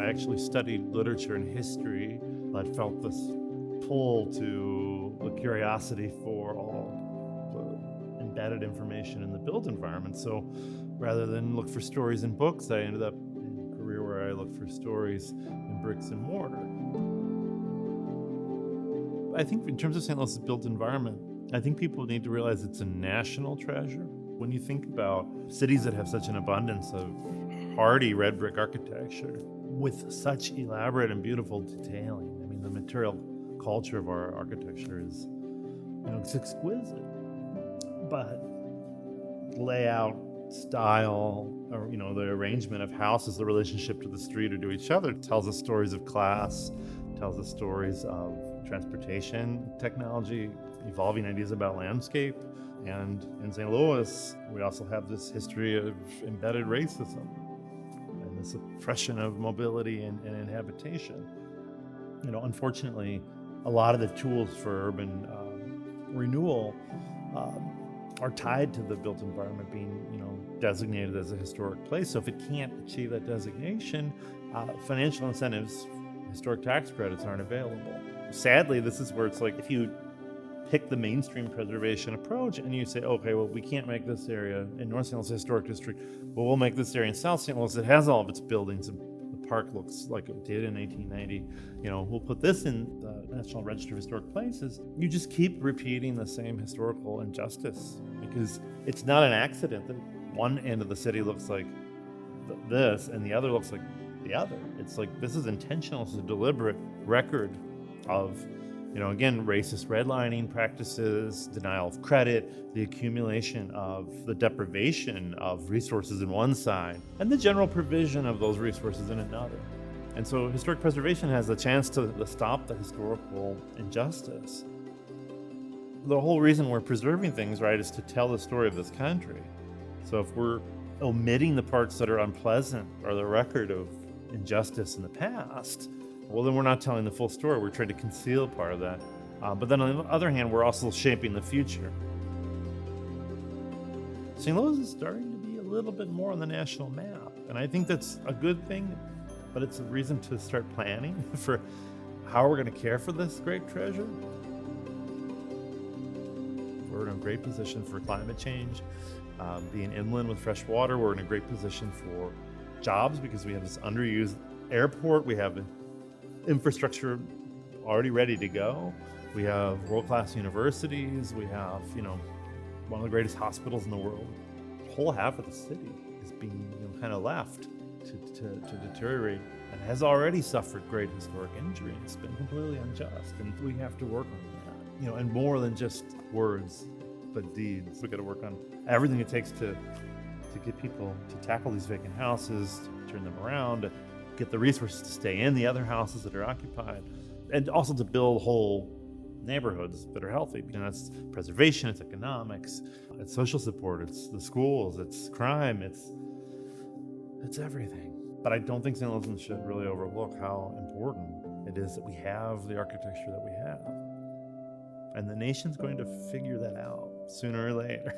I actually studied literature and history, but felt this pull to the curiosity for all the embedded information in the built environment. So rather than look for stories in books, I ended up in a career where I looked for stories in bricks and mortar. I think in terms of St. Louis's built environment, I think people need to realize it's a national treasure. When you think about cities that have such an abundance of hardy red brick architecture with such elaborate and beautiful detailing, I mean, the material culture of our architecture is, it's exquisite. But layout, style, or, the arrangement of houses, the relationship to the street or to each other tells us stories of class, tells us stories of transportation, technology, evolving ideas about landscape. And in St. Louis, we also have this history of embedded racism and this oppression of mobility and inhabitation. Unfortunately, a lot of the tools for urban renewal are tied to the built environment being, designated as a historic place. So if it can't achieve that designation, financial incentives, historic tax credits aren't available. Sadly, this is where it's like if you pick the mainstream preservation approach and you say, okay, well, we can't make this area in North St. Louis Historic District, but we'll make this area in South St. Louis that has all of its buildings and the park looks like it did in 1890. We'll put this in the National Register of Historic Places. You just keep repeating the same historical injustice because it's not an accident that one end of the city looks like this and the other looks like the other. It's like this is intentional. It's a deliberate record of again, racist redlining practices, denial of credit, the accumulation of the deprivation of resources in one side, and the general provision of those resources in another. And so historic preservation has a chance to stop the historical injustice. The whole reason we're preserving things, right, is to tell the story of this country. So if we're omitting the parts that are unpleasant or the record of injustice in the past, well, then we're not telling the full story. We're trying to conceal part of that. But then on the other hand, we're also shaping the future. St. Louis is starting to be a little bit more on the national map. And I think that's a good thing, but it's a reason to start planning for how we're going to care for this great treasure. We're in a great position for climate change. Being inland with fresh water, we're in a great position for jobs because we have this underused airport. We have infrastructure already ready to go. We have world-class universities. We have, one of the greatest hospitals in the world. The whole half of the city is being, kind of left to deteriorate and has already suffered great historic injury. It's been completely unjust, and we have to work on that. And more than just words, but deeds. We got to work on everything it takes to get people to tackle these vacant houses, to turn them around, get the resources to stay in the other houses that are occupied, and also to build whole neighborhoods that are healthy. That's preservation, it's economics, it's social support, it's the schools, it's crime, it's everything. But I don't think St. Louisans should really overlook how important it is that we have the architecture that we have. And the nation's going to figure that out sooner or later.